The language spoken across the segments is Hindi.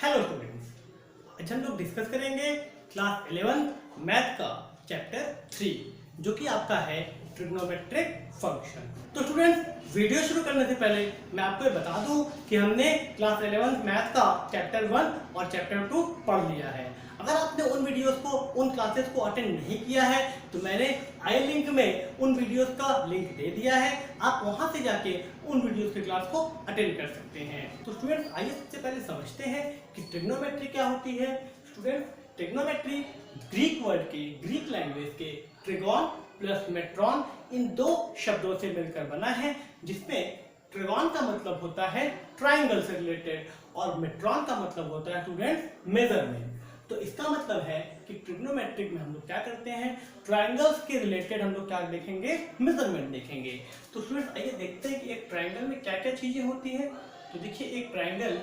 हेलो स्टूडेंट्स, आज हम लोग डिस्कस करेंगे क्लास 11 मैथ का चैप्टर 3 जो कि आपका है ट्रिग्नोमेट्रिक फंक्शन। तो स्टूडेंट्स, वीडियो शुरू करने से पहले मैं आपको ये बता दूं कि हमने क्लास 11 मैथ का चैप्टर 1 और चैप्टर 2 पढ़ लिया है। अगर आपने उन वीडियोस को, उन क्लासेस को अटेंड नहीं किया है तो मैंने आई लिंक में उन वीडियोस का लिंक दे दिया है, आप वहां से जाके उन वीडियोस की क्लास को अटेंड कर सकते हैं। तो स्टूडेंट्स, आइए सबसे पहले समझते हैं कि ट्रिग्नोमेट्री क्या होती है। स्टूडेंट्स, ट्रिग्नोमेट्री ग्रीक वर्ड के, ग्रीक लैंग्वेज के ट्रिगोन प्लस मेट्रॉन इन दो शब्दों से मिलकर बना है, जिसमें ट्रिगोन का मतलब होता है ट्राइंगल से रिलेटेड और मेट्रॉन का मतलब होता है स्टूडेंट मेजरमेंट। तो इसका मतलब है कि ट्रिग्नोमेट्रिक में हम लोग क्या करते हैं, ट्राइंगल्स के रिलेटेड हम लोग क्या देखेंगे, मेजरमेंट देखेंगे। तो स्टूडेंट्स, आइए देखते हैं कि एक ट्राइंगल में क्या क्या चीजें होती है। तो देखिए, एक ट्राइंगल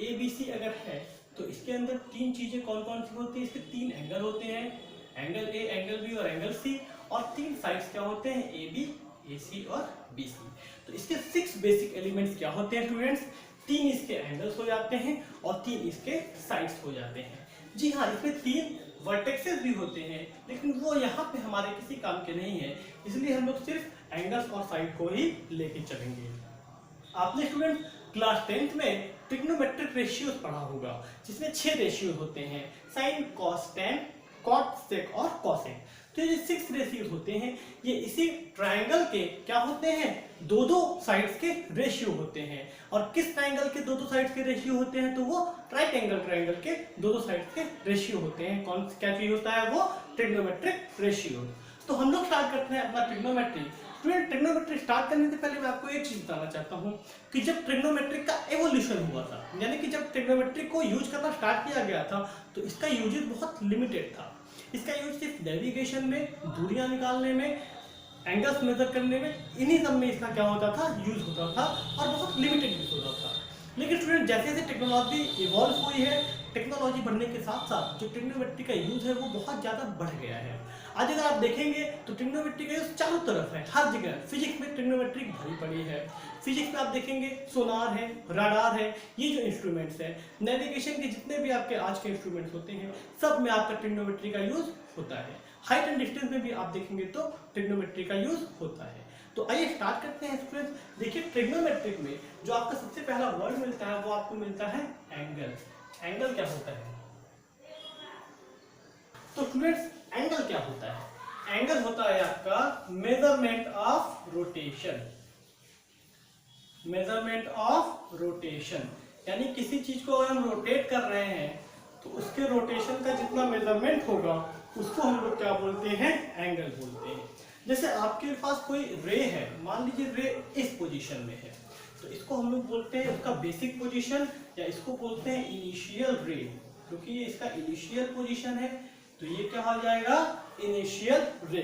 ABC अगर है तो इसके अंदर तीन चीजें कौन कौन सी होती है। इसके तीन एंगल होते हैं, एंगल A, एंगल B और एंगल C, और तीन साइड्स क्या होते हैं, AB, AC और BC। तो इसके 6 बेसिक एलिमेंट्स क्या होते हैं स्टूडेंट्स, तीन इसके एंगल्स हो जाते हैं और तीन इसके साइड्स हो जाते हैं। जी हाँ, इसमें तीन वर्टेक्सेस भी होते हैं, लेकिन वो यहाँ पे हमारे किसी काम के नहीं है, इसलिए हम लोग सिर्फ एंगल्स और साइड को ही लेके चलेंगे। आपने स्टूडेंट क्लास 10th में ट्रिग्नोमेट्रिक रेशियोज पढ़ा होगा, जिसमें 6 रेशियो होते हैं, साइन, कॉस, टेन, कॉट, सेक और कॉसेक। तो ये 6 रेशियोज होते हैं, ये इसी ट्राइंगल के क्या होते हैं, दो दो साइड्स के रेशियो होते हैं। और किस ट्राइंगल के दो दो साइड्स के रेशियो होते हैं, तो वो राइट एंगल ट्राइंगल के दो दो साइड्स के रेशियो होते हैं। कौन क्या चीज होता है, वो ट्रिग्नोमेट्रिक रेशियो। तो हम लोग स्टार्ट करते हैं अपना ट्रिग्नोमेट्री। ट्रिग्नोमेट्री स्टार्ट करने से पहले मैं आपको एक चीज बताना चाहता हूँ कि जब ट्रिग्नोमेट्रिक का एवोल्यूशन हुआ था, यानी कि जब ट्रिग्नोमेट्रिक को यूज करना स्टार्ट किया गया था, तो इसका यूजेस बहुत लिमिटेड था। इसका यूज सिर्फ नेविगेशन में, दूरियां निकालने में, एंगल्स मेजर करने में, इन्हीं सब में इसका क्या होता था, यूज होता था और बहुत लिमिटेड यूज होता था। लेकिन स्टूडेंट, जैसे जैसे टेक्नोलॉजी इवॉल्व हुई है, टेक्नोलॉजी बढ़ने के साथ साथ जो ट्रिग्नोमेट्री का यूज है वो बहुत ज्यादा बढ़ गया है। आज अगर आप देखेंगे तो ट्रिग्नोमेट्री का यूज चारों तरफ है, हर जगह। फिजिक्स में ट्रिग्नोमेट्री भरी पड़ी है, फिजिक्स में आप देखेंगे सोनार है, राडार है, ये जो इंस्ट्रूमेंट्स है, नेविगेशन के जितने भी आपके आज के इंस्ट्रूमेंट्स होते हैं, सब में आपका ट्रिग्नोमेट्री का यूज होता है। हाइट एंड डिस्टेंस में भी आप देखेंगे तो ट्रिग्नोमेट्री का यूज होता है। तो आइए स्टार्ट करते हैं स्टूडेंट्स। देखिए, ट्रिग्नोमेट्रिक में जो आपका सबसे पहला वर्ड मिलता है वो आपको मिलता है एंगल। एंगल क्या होता है, तो स्टूडेंट्स एंगल क्या होता है, एंगल होता है आपका measurement of rotation. Measurement of rotation यानी किसी चीज को अगर हम रोटेट कर रहे हैं तो उसके रोटेशन का जितना मेजरमेंट होगा उसको हम लोग क्या बोलते हैं, एंगल बोलते हैं। जैसे आपके पास कोई रे है, मान लीजिए रे इस पोजीशन में है, तो इसको हम लोग बोलते हैं उसका बेसिक पोजीशन, या इसको बोलते हैं इनिशियल रे, क्योंकि ये इसका इनिशियल पोजीशन है, तो ये क्या हो जाएगा, इनिशियल रे।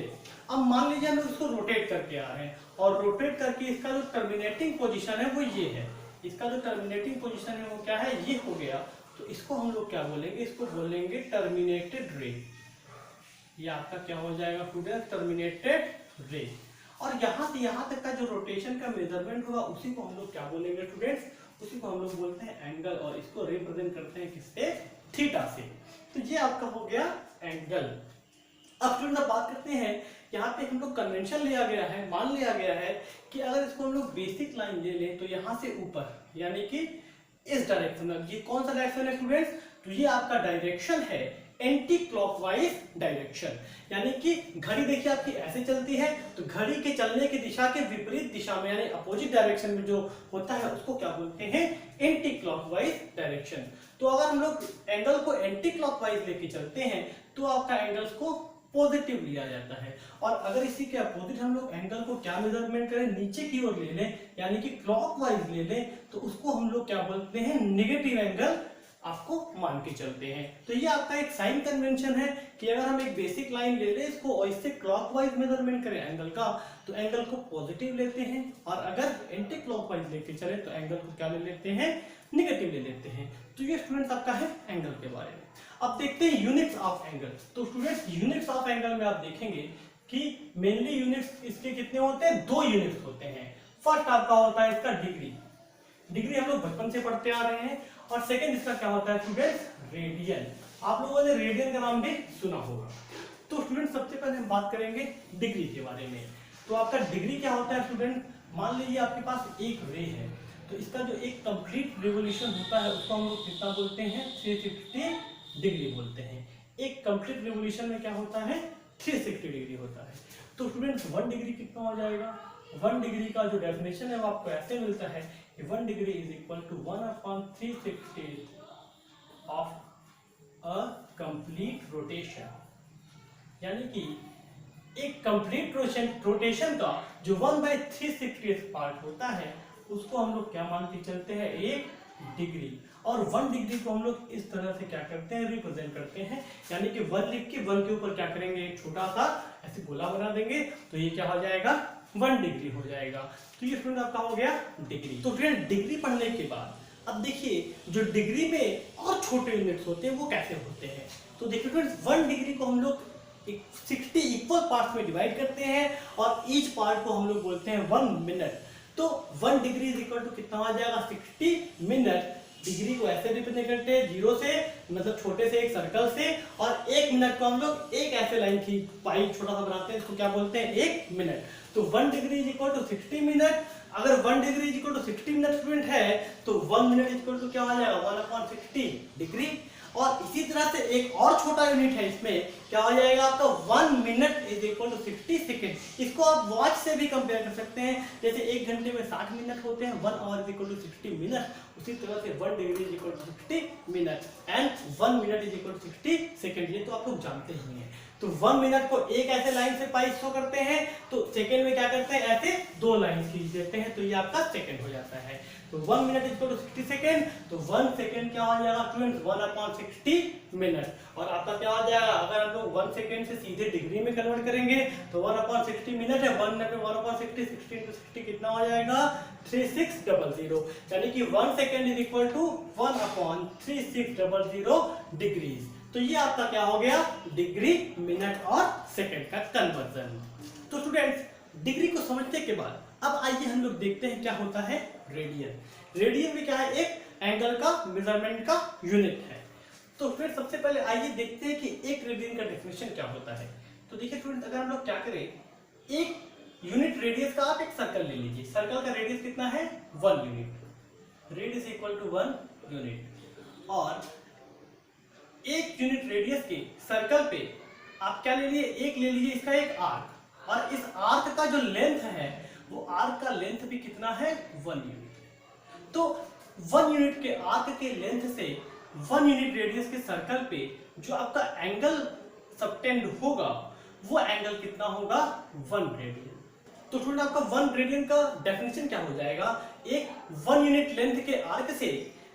अब मान लीजिए हम लोग इसको रोटेट करके आ रहे हैं और रोटेट करके इसका जो टर्मिनेटिंग पोजीशन है वो ये है, इसका जो टर्मिनेटिंग पोजीशन है वो क्या है, ये हो गया। तो इसको हम लोग क्या बोलेंगे, इसको बोलेंगे टर्मिनेटेड रे। ये आपका क्या हो जाएगा स्टूडेंट, टर्मिनेटेड रे। और यहाँ से यहाँ तक का जो रोटेशन का मेजरमेंट होगा उसी को हम लोग क्या बोलेंगे स्टूडेंट्स, उसी को हम लोग बोलते हैं एंगल, और इसको रिप्रेजेंट करते हैं किससे, थीटा से। तो ये आपका हो गया एंगल। अब स्टूडेंट बात करते हैं, यहाँ पे हम लोग कन्वेंशन लिया गया है, मान लिया गया है कि अगर इसको हम लोग बेसिक लाइन ले लें तो यहाँ से ऊपर, यानी कि इस डायरेक्शन में, ये कौन सा डायरेक्शन है स्टूडेंट्स, तो ये आपका डायरेक्शन है एंटी क्लॉकवाइज डायरेक्शन। यानी कि घड़ी देखिए आपकी ऐसे चलती है, तो घड़ी के चलने की दिशा के विपरीत दिशा में, यानी अपोजिट डायरेक्शन में जो होता है उसको क्या बोलते हैं, एंटी क्लॉकवाइज डायरेक्शन। तो अगर हम लोग एंगल को एंटी क्लॉकवाइज लेके चलते हैं तो आपका एंगल्स को पॉजिटिव लिया जाता है, और अगर इसी के अपोजिट हम लोग एंगल को क्या मेजरमेंट करें, नीचे की ओर ले लें, यानी कि क्लॉकवाइज ले लें, तो उसको हम लोग क्या बोलते हैं, नेगेटिव एंगल आपको मान के चलते हैं। तो ये आपका एक साइन कन्वेंशन है कि अगर हम एक बेसिक लाइन ले लें इसको और इससे क्लॉकवाइज मेजरमेंट करें एंगल का, तो एंगल को पॉजिटिव लेते हैं, और अगर एंटी क्लॉकवाइज लेके चले तो एंगल को क्या ले लेते हैं, निगेटिव ले लेते हैं। तो ये स्टूडेंट्स आपका है एंगल के बारे में। अब देखते हैं यूनिट्स ऑफ एंगल। तो स्टूडेंट्स, यूनिट्स ऑफ एंगल में आप देखेंगे कि मेनली यूनिट्स इसके कितने होते हैं, 2 यूनिट्स होते हैं। फर्स्ट आपका होता है इसका डिग्री, डिग्री हम लोग बचपन से पढ़ते आ रहे हैं। और सेकंड इसका क्या होता है स्टूडेंट्स, रेडियन। आप लोगों ने रेडियन का नाम भी सुना होगा। तो स्टूडेंट सबसे पहले हम बात करेंगे डिग्री के बारे में। तो आपका डिग्री क्या होता है स्टूडेंट, मान लीजिए आपके पास एक रे है, तो इसका जो एक कंप्लीट रिवोल्यूशन होता है उसको हम लोग कितना बोलते हैं, 360 डिग्री बोलते हैं। एक कंप्लीट रिवोल्यूशन में क्या होता है, 360 डिग्री होता है। तो स्टूडेंट्स 1 डिग्री कितना हो जाएगा, 1 डिग्री का जो डेफिनेशन है वो आपको ऐसे मिलता है कि 1 degree is equal to 1/360 of a complete rotation. यानी कि एक कंप्लीट रोटेशन का जो 1/360 पार्ट होता है उसको हम लोग क्या मान के चलते हैं, 1 डिग्री। और 1 डिग्री को हम लोग इस तरह से क्या करते हैं, रिप्रेजेंट करते हैं। यानी कि 1 लिख के 1 के ऊपर क्या करेंगे, एक छोटा सा ऐसे गोला बना देंगे, तो ये क्या हो जाएगा, 1 डिग्री हो जाएगा। तो ये स्टूडेंट आपका हो गया डिग्री। तो फ्रेंड डिग्री पढ़ने के बाद अब देखिए जो डिग्री में और छोटे यूनिट्स होते हैं वो कैसे होते हैं। तो देखिए फ्रेंड्स 1 डिग्री को हम लोग 60 इक्वल पार्ट्स में डिवाइड करते हैं और ईच पार्ट को हम लोग बोलते हैं 1 मिनट। तो 1 डिग्री इज इक्वल टू कितना आ जाएगा, 60 मिनट। डिग्री को ऐसे रिप्रेजेंट करते हैं 0 से, मतलब छोटे से एक सर्कल से, और 1 मिनट को हम लोग एक ऐसे लाइन की पाई छोटा सा बनाते हैं, इसको क्या बोलते हैं, 1 मिनट। तो 1 degree is equal to 60 minute. अगर 1 degree is equal to 60 minute student है तो 1 मिनट इज इक्वल टू क्या आ जाएगा, 1/60 डिग्री। और इसी तरह से एक और छोटा यूनिट है, इसमें क्या हो जाएगा आपका 1 minute is equal to 60 second. इसको आप वॉच से भी कंपेयर कर सकते हैं, जैसे 1 घंटे में 60 मिनट होते हैं, 1 hour is equal to 60 minute. उसी तरह से 1 degree is equal to 60 minute and 1 minute is equal to 60 second. ये तो आप लोग जानते ही हैं। तो 1 मिनट को एक ऐसे लाइन से पाई शो करते हैं, तो सेकेंड में क्या करते हैं, ऐसे 2 लाइन खींच देते हैं, तो ये आपका सेकेंड हो जाता है। तो 1 minute is equal to 60 second. तो 1 सेकेंड क्या हो जाएगा स्टूडेंट, 1/60 मिनट। और आपका क्या हो जाएगा, अगर हम लोग 1 सेकेंड से सीधे डिग्री में कन्वर्ट करेंगे तो 1/60 मिनट है, 1 मिनट में 1/60, 60 into 60 कितना हो जाएगा, 3600। यानी कि 1 second is equal to 1/3600 degrees. तो ये आपका क्या हो गया, डिग्री, मिनट और सेकेंड का कन्वर्जन। तो स्टूडेंट्स डिग्री को समझने के बाद अब आइए हम लोग देखते हैं क्या होता है रेडियन। रेडियन में क्या है, एक एंगल का मेजरमेंट का यूनिट है। तो फिर सबसे पहले आइए देखते हैं कि एक रेडियन का डेफिनेशन क्या होता है। तो देखिए स्टूडेंट, अगर हम लोग क्या करें, एक यूनिट रेडियस का आप एक सर्कल ले लीजिए। सर्कल का रेडियस कितना है, 1 unit. Radius equal to 1 unit. और एक यूनिट रेडियस के सर्कल पे आप क्या ले लिए, एक ले लीजिए इसका एक आर्क, और इस आर्क का जो लेंथ है वो आर्क का लेंथ भी कितना है, 1 यूनिट। तो 1 यूनिट के आर्क के लेंथ से 1 यूनिट रेडियस के सर्कल पे जो आपका एंगल सबटेंड होगा वो एंगल कितना होगा, 1 रेडियन। तो स्टूडेंट आपका 1 रेडियन का डेफिनेशन क्या हो जाएगा, एक 1 यूनिट लेंथ के आर्क से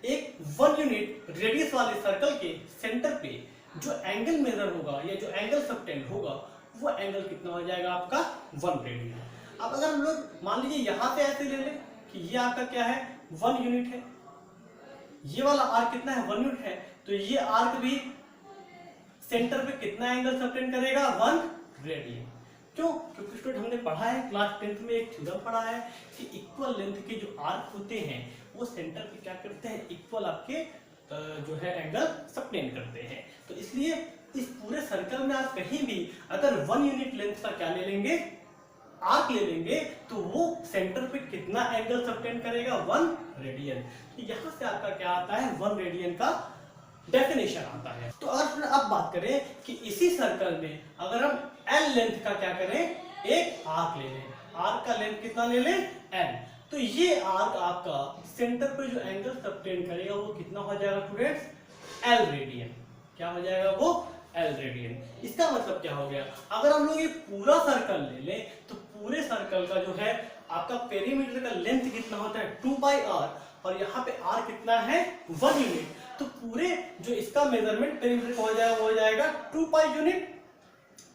एक 1 यूनिट रेडियस वाले सर्कल के सेंटर पे जो एंगल मेजर होगा या जो एंगल सबटेंड होगा वो एंगल कितना हो जाएगा आपका, 1 रेडियन। अब अगर हम लोग मान लीजिए यहां पे ऐसे ले लें कि ये आपका क्या है, 1 यूनिट है, ये वाला आर्क कितना है, 1 यूनिट है, तो ये आर्क भी सेंटर पे कितना एंगल सबटेंड करेगा, 1 रेडियन। क्यों, क्योंकि स्टूडेंट हमने पढ़ा है क्लास 10th में एक थ्योरम पढ़ा है कि इक्वल लेंथ के जो आर्क होते हैं वो सेंटर पे क्या करते हैं, इक्वल आपके जो है एंगल सबटेंड करते हैं। तो इसलिए इस पूरे सर्कल में आप कहीं भी अगर 1 यूनिट लेंथ का क्या ले लेंगे, आर्क ले लेंगे, तो वो सेंटर पे कितना एंगल सबटेंड करेगा, 1 रेडियन। तो यहां से आपका क्या आता है, 1 रेडियन का डेफिनेशन आता है। तो अगर अब बात करें कि इसी सर्कल में अगर हम एल लेंथ का क्या करें, एक आर्क ले लें, आर्क का लेंथ कितना ले लें, एल। तो ये आर्क आपका सेंटर पे जो एंगल सबटेंड करेगा वो कितना हो जाएगा स्टूडेंट्स, एल रेडियन। क्या हो जाएगा वो, एल रेडियन। इसका मतलब क्या हो गया, अगर हम लोग ये पूरा सर्कल ले लें तो पूरे सर्कल का जो है आपका पेरीमीटर का लेंथ कितना होता है, 2πr, और यहाँ पे r कितना है, 1 यूनिट। तो पूरे जो इसका मेजरमेंट पेरीमीटर का हो जाएगा वो हो जाएगा 2π यूनिट।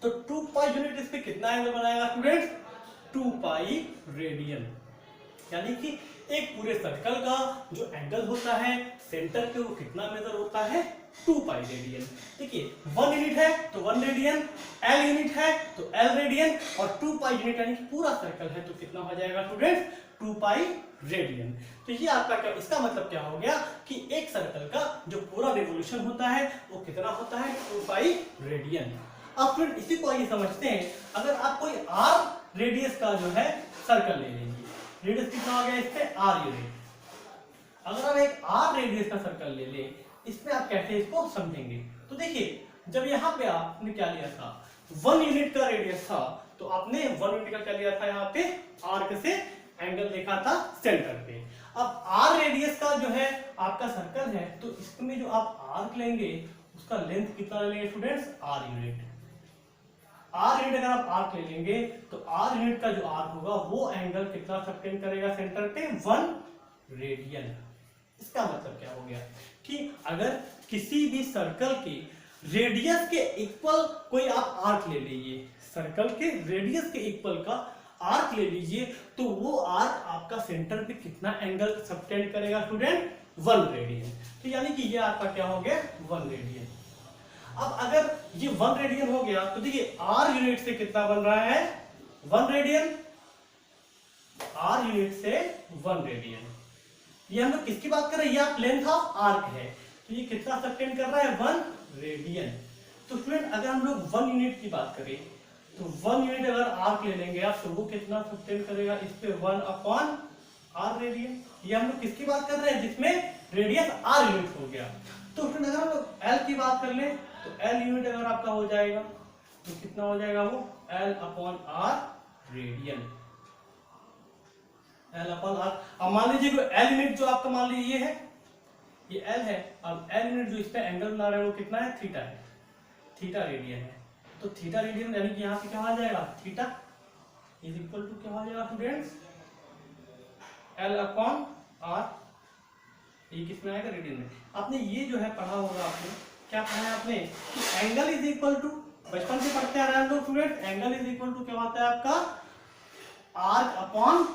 तो 2π यूनिट इस पे कितना एंगल बनाएगा स्टूडेंट्स, 2π रेडियन। यानी कि एक पूरे सर्कल का जो एंगल होता है सेंटर पे वो कितना मेजर होता है, 2π रेडियन। देखिए 1 यूनिट है तो 1 रेडियन, l यूनिट है तो l रेडियन, और 2π यूनिट यानी कि पूरा सर्कल है तो कितना हो जाएगा स्टूडेंट्स, 2 पाई रेडियन। तो ये आपका क्या, इसका मतलब क्या हो गया कि एक सर्कल का जो पूरा रिवोल्यूशन होता है वो कितना होता है, 2 पाई रेडियन। अब फिर इसी को आइए समझते हैं। अगर आप कोई r रेडियस का जो है सर्कल ले लेंगे, रेडियस कितना हो गया इससे r यूनिट। अगर आप एक r रेडियस का सर्कल ले ले, इसमें आप कैसे इसको समझेंगे? तो देखिए, जब यहाँ पे आपने क्या लिया था, 1 यूनिट का रेडियस था, तो आपने 1 यूनिट का क्या लिया था, यहाँ पे आर्क से एंगल देखा था सेंटर पे। अब r रेडियस का जो है आपका सर्कल है, तो इसमें जो आप आर्क लेंगे उसका लेंथ कितना लेंगे students, r unit. r unit अगर आप आर्क ले लेंगे तो r यूनिट का जो आर्क होगा वो एंगल कितना सबटेंड करेगा सेंटर पे, 1 रेडियन। इसका मतलब क्या हो गया कि अगर किसी भी सर्कल के रेडियस के इक्वल कोई आप आर्क ले लीजिए, सर्कल के रेडियस के इक्वल का आर्क ले लीजिए, तो वो आर्क आपका सेंटर पे कितना एंगल सबटेंड करेगा स्टूडेंट, 1 रेडियन। तो यानी कि ये आपका क्या हो गया, 1 रेडियन। अब अगर ये 1 रेडियन हो गया तो देखिए r यूनिट से कितना बन रहा है, 1 रेडियन, r यूनिट से 1 रेडियन। ये हम लोग किसकी बात कर रहे हैं, ये आप लेंथ ऑफ आर्क है, तो ये कितना सबटेंड कर रहा है, 1 रेडियन। तो स्टूडेंट अगर हम लोग 1 यूनिट की बात करें तो 1 यूनिट अगर आर्क ले लेंगे आप, तो वो कितना सबटेंड करेगा इस पे, 1/r रेडियन। ये हम लोग किसकी बात कर रहे हैं, जिसमें रेडियस r यूनिट हो गया। तो स्टूडेंट अगर हम लोग l की बात कर लें तो l यूनिट अगर आपका हो जाएगा तो कितना हो जाएगा वो, l/r रेडियन, l/r। अब मान लीजिए l यूनिट जो आपका मान लीजिए ये है, ये l है। अब l यूनिट जो इस पे एंगल बना रहे हैं वो कितना है, थीटा है, थीटा रेडियन है। तो थीटा रेडियन यानी कि यहाँ पे क्या आ जाएगा, थीटा इज इक्वल टू क्या आ जाएगा स्टूडेंट्स, l/r। ये किसमें आएगा, रेडियन में। आपने ये जो है पढ़ा होगा, आपने क्या पढ़ा है आपने, एंगल इज इक्वल टू, बचपन से पढ़ते आ रहे हैं हम लोग student, angle is equal to क्या होता है आपका, arc upon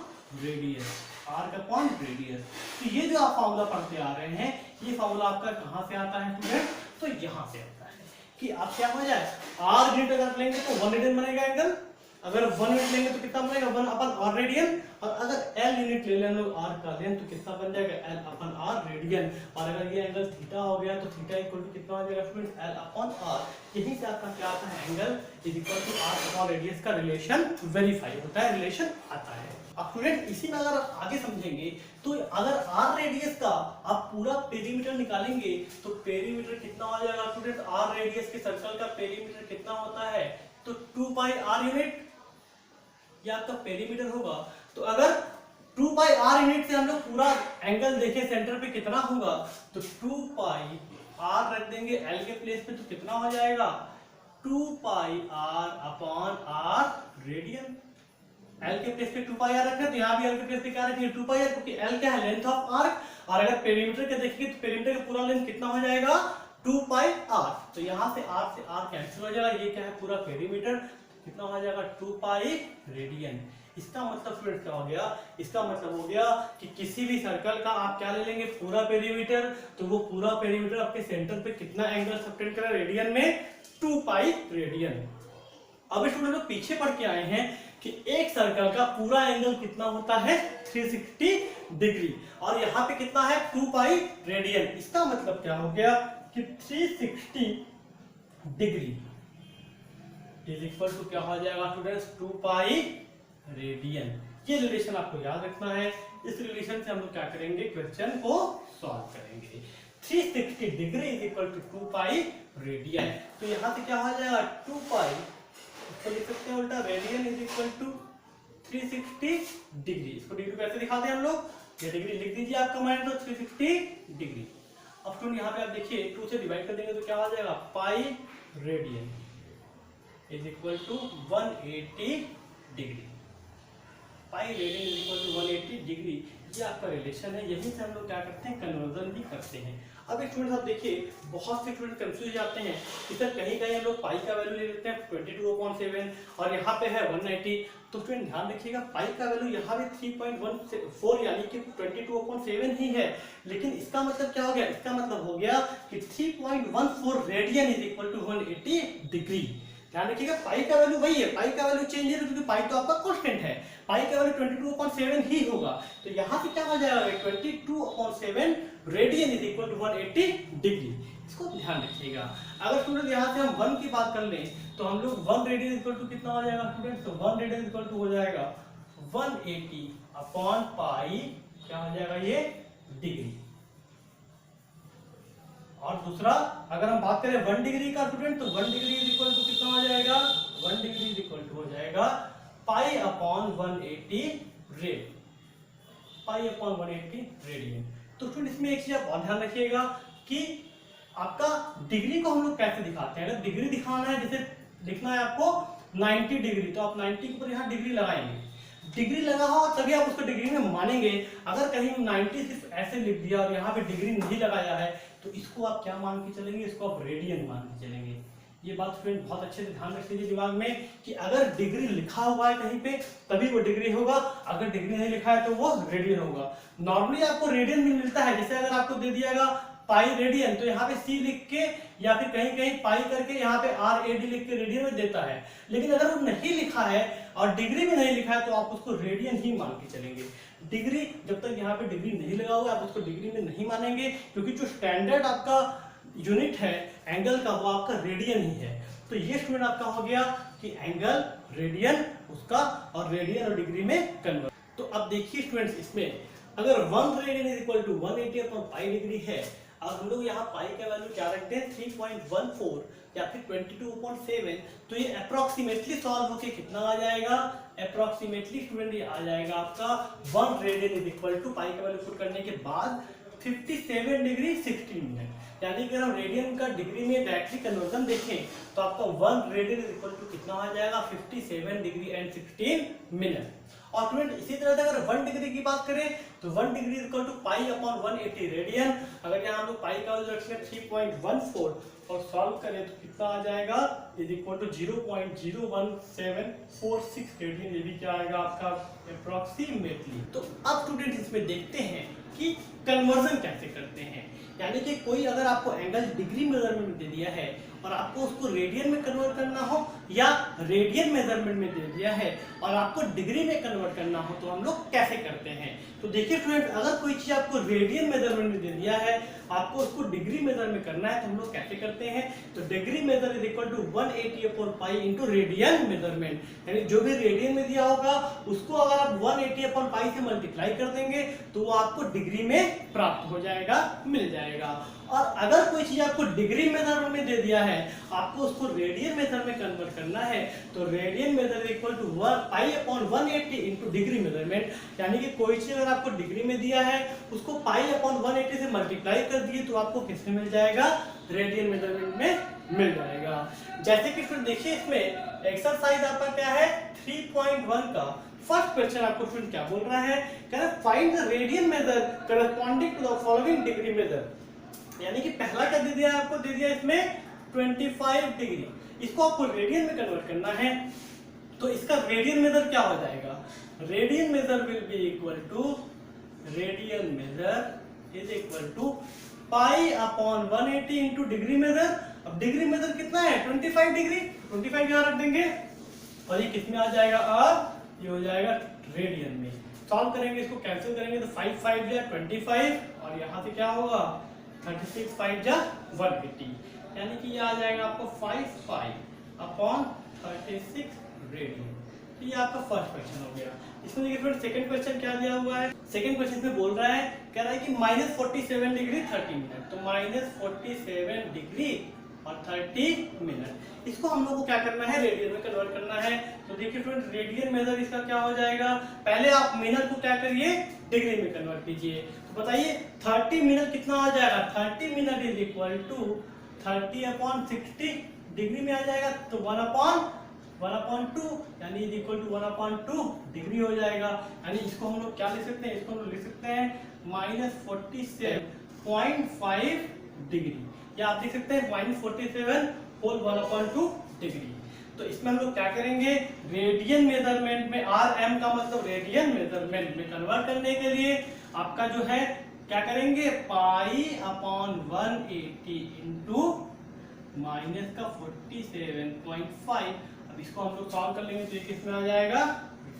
radius, arc upon radius. तो ये जो आप फॉर्मूला पढ़ते आ रहे हैं, ये फॉर्मूला आपका कहाँ से आता है स्टूडेंट, तो यहाँ से आता है कि आप क्या हो जाए, r यूनिट अगर लेंगे तो 1 रेडियन बनेगा एंगल, अगर 1 यूनिट लेंगे तो कितना बनेगा, 1/r रेडियन। और अगर l यूनिट ले लें लोग r का लेंथ, तो कितना बन जाएगा, l/r रेडियन। और अगर ये एंगल थीटा हो गया तो थीटा इक्वल टू कितना हो जाएगा स्टूडेंट, l/r। यहीं से आपका क्या आता है, angle is equal to r/r radius का रिलेशन वेरीफाई होता है, रिलेशन आता है। अब स्टूडेंट इसी में अगर आगे समझेंगे तो अगर r रेडियस का आप पूरा पेरीमीटर निकालेंगे तो पेरीमीटर कितना हो जाएगा स्टूडेंट, r रेडियस के सर्कल का पेरीमीटर कितना होता है, तो 2 पाई r यूनिट, ये आपका पेरीमीटर होगा। तो अगर 2 पाई r यूनिट से हम लोग पूरा एंगल देखें सेंटर पे कितना होगा, तो 2 पाई r रख देंगे l के प्लेस पे, तो कितना हो जाएगा, 2 पाई r upon r radian. l के प्लेस पे 2 पाई r रखा, तो यहाँ भी l के प्लेस पे क्या रखेंगे, 2 पाई r, क्योंकि l क्या है, लेंथ ऑफ आर्क। और अगर पेरीमीटर के देखेंगे तो पेरीमीटर का पूरा लेंथ कितना हो जाएगा, 2 पाई r। तो यहाँ से r कैंसिल हो जाएगा, ये क्या है पूरा पेरीमीटर, कितना हो जाएगा, 2 पाई रेडियन। इसका मतलब स्टूडेंट क्या हो गया, इसका मतलब हो गया कि किसी भी सर्कल का आप क्या ले लेंगे, पूरा पेरीमीटर, तो वो पूरा पेरीमीटर आपके सेंटर पे कितना एंगल सबटेंड करेगा, रेडियन में 2 पाई रेडियन। अब स्टूडेंट लोग पीछे पढ़ के आए हैं कि एक सर्कल का पूरा एंगल कितना होता है, 360 डिग्री, और यहाँ पे कितना है, 2 पाई रेडियन। इसका मतलब क्या हो गया कि 360 डिग्री इज इक्वल टू क्या हो जाएगा स्टूडेंट्स, 2 पाई रेडियन। ये रिलेशन आपको याद रखना है। इस रिलेशन से हम लोग क्या करेंगे, क्वेश्चन को सॉल्व करेंगे। 360 degree is equal to 2 pi radian. तो यहाँ से क्या हो जाएगा, 2 पाई, इसको लिख सकते हैं उल्टा, radian is equal to 360 degree. इसको डिग्री कैसे दिखाते हैं हम लोग, ये डिग्री लिख दीजिए आपका माइंड, तो 360 डिग्री। अब स्टूडेंट यहाँ पे आप देखिए 2 से डिवाइड कर देंगे तो क्या हो जाएगा, pi radian is equal to 180 degree. Pi radian is equal to 180 degree, ये आपका रिलेशन है। यही से हम लोग क्या करते हैं, कन्वर्जन भी करते हैं। अब एक स्टूडेंट आप देखिए, बहुत से स्टूडेंट कंफ्यूज जाते हैं कि सर कहीं कहीं हम लोग पाई का वैल्यू ले लेते हैं 22/7 और यहाँ पे है 190। तो स्टूडेंट ध्यान रखिएगा, पाई का वैल्यू यहाँ पे 3.14 यानी कि 22/7 ही है, लेकिन इसका मतलब क्या हो गया, इसका मतलब हो गया कि 3.14 radian is equal to 180 degree. ध्यान रखिएगा पाई का वैल्यू वही है, पाई का वैल्यू चेंज है क्योंकि पाई तो आपका कांस्टेंट है, पाई का वैल्यू 22/7 ही होगा। तो यहाँ पे क्या हो जाएगा 22/7 radian is equal to 180 degree. इसको ध्यान रखिएगा। अगर स्टूडेंट यहाँ से हम 1 की बात कर लें तो हम लोग 1 रेडियन इक्वल टू कितना हो जाएगा स्टूडेंट, तो 1 रेडियन इक्वल टू हो जाएगा 180 अपॉन पाई, क्या हो जाएगा ये डिग्री। और दूसरा अगर हम बात करें 1 डिग्री का स्टूडेंट, तो 1 डिग्री इज इक्वल टू कितना हो जाएगा, 1 डिग्री इज इक्वल टू हो जाएगा पाई अपॉन 180 रेड, पाई अपॉन 180 रेडियन। तो स्टूडेंट इसमें एक चीज आप और ध्यान रखिएगा कि आपका डिग्री को हम लोग कैसे दिखाते हैं। अगर डिग्री दिखाना है, जैसे लिखना है आपको 90 डिग्री, तो आप 90 के ऊपर यहाँ डिग्री लगाएंगे, डिग्री लगा हो तभी आप उसको डिग्री में मानेंगे। अगर कहीं 90 सिर्फ ऐसे लिख दिया और यहाँ पे डिग्री नहीं लगाया है तो इसको आप क्या मान के चलेंगे, इसको आप रेडियन मान के चलेंगे। ये बात स्टूडेंट बहुत अच्छे से ध्यान रख लीजिए दिमाग में कि अगर डिग्री लिखा हुआ है कहीं पे तभी वो डिग्री होगा, अगर डिग्री नहीं लिखा है तो वो रेडियन होगा। नॉर्मली आपको रेडियन भी मिलता है, जैसे अगर आपको दे दियागा पाई रेडियन तो यहाँ पे सी लिख के या फिर कहीं कहीं पाई करके यहाँ पे RAD लिख के रेडियन में देता है। लेकिन अगर वो नहीं लिखा है और डिग्री में नहीं लिखा है तो आप उसको रेडियन ही मान के चलेंगे। डिग्री जब तक यहाँ पे डिग्री नहीं लगा हुआ आप उसको डिग्री में नहीं मानेंगे, क्योंकि जो स्टैंडर्ड आपका यूनिट है एंगल का वो आपका रेडियन ही है। तो ये स्टूडेंट आपका हो गया कि एंगल रेडियन उसका और रेडियन और डिग्री में कन्वर्ट। तो अब देखिए स्टूडेंट्स, इसमें अगर 1 radian is equal to 180 upon pi degree है और हम लोग यहाँ पाई का वैल्यू क्या रखते हैं 3.14 या फिर 22/7, तो ये अप्रोक्सीमेटली सॉल्व होके कितना आ जाएगा, अप्रोक्सीमेटली स्टूडेंट ये आ जाएगा आपका 1 रेडियन इज इक्वल टू पाई का वैल्यू पुट करने के बाद 57 डिग्री 16 मिनट। यानी कि अगर हम रेडियन का डिग्री में डायरेक्टली कन्वर्जन देखें तो आपका 1 रेडियन इज इक्वल टू कितना आ जाएगा 57 डिग्री एंड 16 मिनट। और स्टूडेंट इसी तरह से अगर 1 डिग्री की बात करें तो 1 degree equal to pi upon 180 radian. अगर यहाँ हम लोग पाई का वैल्यू रखेंगे 3.14 और सॉल्व करें तो कितना आ जाएगा इज इक्वल टू 0.01746 रेडियन। ये भी क्या आएगा आपका अप्रोक्सीमेटली। तो अब स्टूडेंट इसमें देखते हैं कि कन्वर्जन कैसे करते हैं। यानी कि कोई अगर आपको एंगल डिग्री मेजरमेंट में दे दिया है और आपको उसको रेडियन में कन्वर्ट करना हो या रेडियन मेजरमेंट में दे दिया है और आपको डिग्री में कन्वर्ट करना हो तो हम लोग कैसे करते हैं। तो देखिए स्टूडेंट, अगर कोई चीज आपको रेडियन मेजरमेंट में दे दिया है आपको उसको डिग्री मेजर में करना है तो हम लोग कैसे करते हैं। तो degree measure is equal to 180 upon pi into radian measurement. यानी जो भी रेडियन में दिया होगा उसको अगर आप 180 अपॉन पाई से मल्टीप्लाई कर देंगे तो वो आपको डिग्री में प्राप्त हो जाएगा, मिल जाएगा। और अगर कोई चीज आपको डिग्री मेजर में दे दिया है आपको उसको रेडियन मेजर में कन्वर्ट करना है तो radian measure equal to pi upon 180 into degree measurement. यानी कि कोई चीज अगर आपको डिग्री में दिया है उसको पाई अपॉन 180 से मल्टीप्लाई कर दिए तो आपको किसमें मिल जाएगा, रेडियन मेजरमेंट में मिल जाएगा। जैसे कि फिर देखिए इसमें एक्सरसाइज आपका क्या है 3.1 का फर्स्ट क्वेश्चन आपको फिर क्या बोल रहा है, कह रहा है find the radian measure corresponding to the following degree measure. यानी कि पहला क्या दे दिया आपको, दे दिया इसमें 25 डिग्री, इसको आपको रेडियन में कन्वर्ट करना है तो इसका रेडियन मेजर क्या हो जाएगा, radian measure will be equal to radian measure is equal to pi upon 180 into degree measure. अब डिग्री मेजर कितना है 25 डिग्री, 25 यहाँ रख देंगे और ये किसमें आ जाएगा, अब ये हो जाएगा रेडियन में। सॉल्व करेंगे, इसको कैंसिल करेंगे तो 5 5 जा 25 और यहाँ से क्या होगा 36 5 जा 180, यानी कि ये आ जाएगा आपको 5 पाई अपॉन 36 रेडियन। तो ये आपका फर्स्ट क्वेश्चन हो गया। इसमें देखिए फ्रेंड सेकंड क्वेश्चन क्या दिया हुआ है, सेकंड क्वेश्चन में बोल रहा है, कह रहा है कि -47 डिग्री 30 मिनट। तो -47 डिग्री और 30 मिनट, इसको हम लोग को क्या करना है, रेडियन में कन्वर्ट करना है। तो देखिए फ्रेंड रेडियन मेजर इसका क्या हो जाएगा, पहले आप मिनट को क्या करिए डिग्री में कन्वर्ट कीजिए। तो बताइए 30 मिनट कितना आ जाएगा, 30 minute is equal to 30 upon 60 degree में आ जाएगा तो 1/2 यानी इज इक्वल टू 1/2 डिग्री हो जाएगा। यानी इसको हम लोग क्या लिख सकते हैं, इसको हम लोग लिख सकते हैं -47.5 डिग्री, या आप लिख सकते हैं -47 होल 1/2 डिग्री। तो इसमें हम लोग क्या करेंगे, रेडियन मेजरमेंट में RM का मतलब रेडियन मेजरमेंट में कन्वर्ट करने के लिए आपका जो है क्या करेंगे, पाई अपॉन 180 इंटू माइनस का 47.5। अब इसको हम लोग सॉल्व कर लेंगे तो ये किस में आ जाएगा,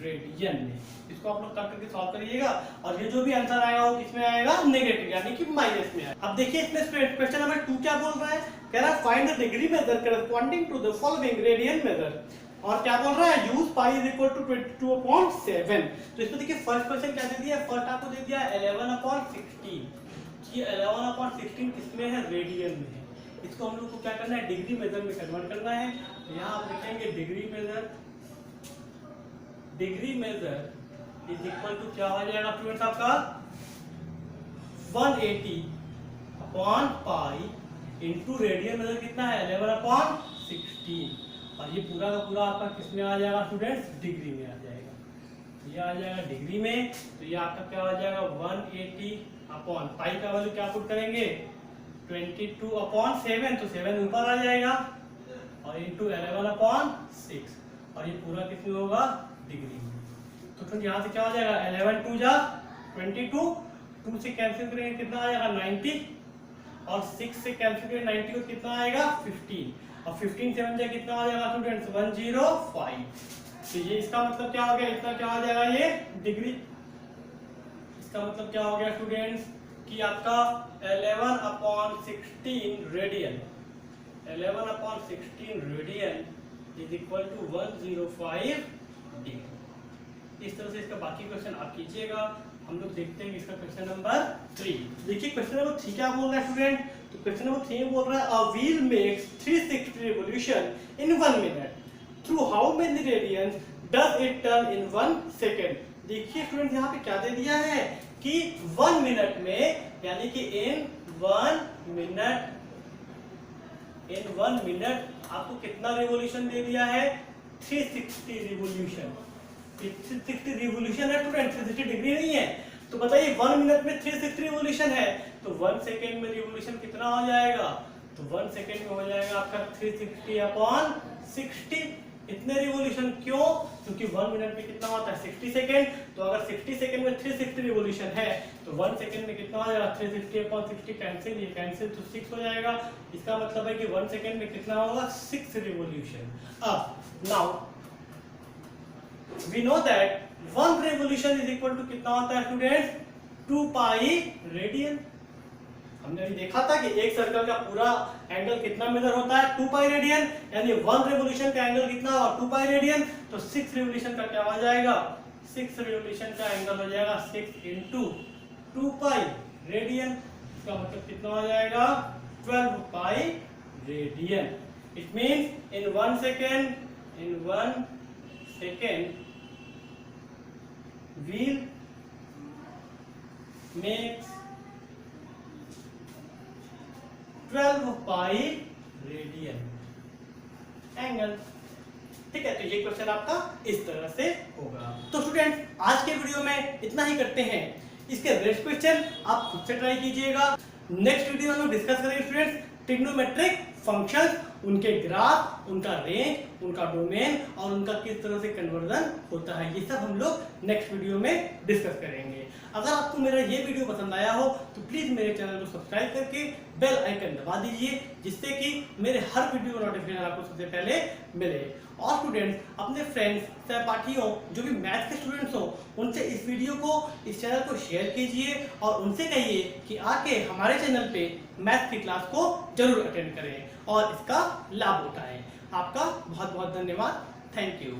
रेडियन में। इसको आप लोग कर करके सॉल्व करिएगा और ये जो भी आंसर आएगा वो किस में आएगा, नेगेटिव यानी कि माइनस में आएगा। अब देखिए इसमें क्वेश्चन नंबर 2 क्या बोल रहा है, कह रहा है find the degree measure corresponding to the following radian measure. और क्या बोल रहा है, use pi is equal to 22/7। तो इसमें देखिए फर्स्ट क्वेश्चन क्या दे दिया, फर्स्ट आपको दे दिया 11/16 कि 11/16 किसमें है, रेडियन में है। इसको हम लोग को क्या करना है, डिग्री मेजर में कन्वर्ट करना है। यहाँ आप लिखेंगे degree measure is equal to क्या हो जाएगा स्टूडेंट्स आपका 180/पाई इंटू रेडियन मेजर कितना है 11/16। और ये पूरा का पूरा आपका किसमें आ जाएगा स्टूडेंट्स, डिग्री में आ जाएगा। ये आ जाएगा डिग्री में, तो ये आपका क्या हो जाएगा 180/पाई का वैल्यू क्या पुट करेंगे 22/7, तो 7 ऊपर आ जाएगा और इंटू 11/6 और ये पूरा किसमें होगा, डिग्री में। तो यहाँ से क्या हो जाएगा 11 2 जा 22, 2 से कैंसिल करेंगे कितना आएगा 90 और 6 से कैंसिल करेंगे 90 को कितना आएगा 15 और 15 7 जा कितना आ जाएगा स्टूडेंट्स 105। तो ये इसका मतलब क्या हो गया, इतना क्या हो जाएगा ये डिग्री। इसका मतलब क्या हो गया स्टूडेंट्स कि आपका 11/16 radian 11/16 radian is equal to 105 degree. इस तरह से इसका बाकी क्वेश्चन आप कीजिएगा। हम लोग देखते हैं इसका क्वेश्चन नंबर 3। देखिए क्वेश्चन नंबर 3 क्या बोल रहा है स्टूडेंट, तो क्वेश्चन नंबर 3 बोल रहा है a wheel makes 360 revolution in 1 minute through how many radians does it turn in 1 second. देखिए स्टूडेंट यहाँ पे क्या दे दिया है कि 1 मिनट में यानी कि इन 1 मिनट आपको कितना रिवॉल्यूशन दे दिया है 360 रिवॉल्यूशन। 360 रिवॉल्यूशन है स्टूडेंट, 360 डिग्री नहीं है। तो बताइए 1 मिनट में 360 रिवॉल्यूशन है तो 1 सेकेंड में रिवॉल्यूशन कितना हो जाएगा, तो 1 सेकेंड में हो जाएगा आपका 360/60। इतने रिवॉल्यूशन क्यों, क्योंकि 1 मिनट में कितना होता है 60 सेकेंड। तो अगर 60 सेकेंड में 360 रिवॉल्यूशन है तो 1 सेकेंड में कितना हो जाएगा 360/60 कैंसिल, ये कैंसिल तो 6 हो जाएगा। इसका मतलब है कि 1 सेकेंड में कितना होगा 6 रिवॉल्यूशन। अब now we know that 1 revolution is equal to कितना होता है स्टूडेंट्स 2 पाई रेडियन। हमने अभी देखा था कि एक सर्कल का पूरा एंगल कितना मेजर होता है 2 पाई रेडियन, यानी 1 रेवोल्यूशन का एंगल कितना होगा 2 पाई रेडियन। तो 6 रेवोल्यूशन का क्या हो जाएगा 6 रेवोल्यूशन का एंगल हो जाएगा 6 इंटू 2 पाई रेडियन। इसका मतलब कितना हो जाएगा 12 pi radian. It means in 1 second wheel makes 12 pi radian angle. ठीक है, तो ये क्वेश्चन आपका इस तरह से होगा। तो स्टूडेंट आज के वीडियो में इतना ही करते हैं। इसके रेस्ट क्वेश्चन आप खुद से ट्राई कीजिएगा। नेक्स्ट वीडियो में हम डिस्कस करेंगे स्टूडेंट्स ट्रिग्नोमेट्रिक फंक्शंस, उनके ग्राफ, उनका रेंज, उनका डोमेन और उनका किस तरह से कन्वर्जन होता है, ये सब हम लोग नेक्स्ट वीडियो में डिस्कस करेंगे। अगर आपको मेरा ये वीडियो पसंद आया हो तो प्लीज मेरे चैनल को सब्सक्राइब करके बेल आइकन दबा दीजिए, जिससे कि मेरे हर वीडियो का नोटिफिकेशन आपको सबसे पहले मिले। और स्टूडेंट्स अपने फ्रेंड्स सहपाठियों जो भी मैथ्स के स्टूडेंट्स हो उनसे इस वीडियो को, इस चैनल को शेयर कीजिए और उनसे कहिए कि आके हमारे चैनल पे मैथ्स की क्लास को जरूर अटेंड करें और इसका लाभ उठाएं। आपका बहुत बहुत धन्यवाद। Thank you.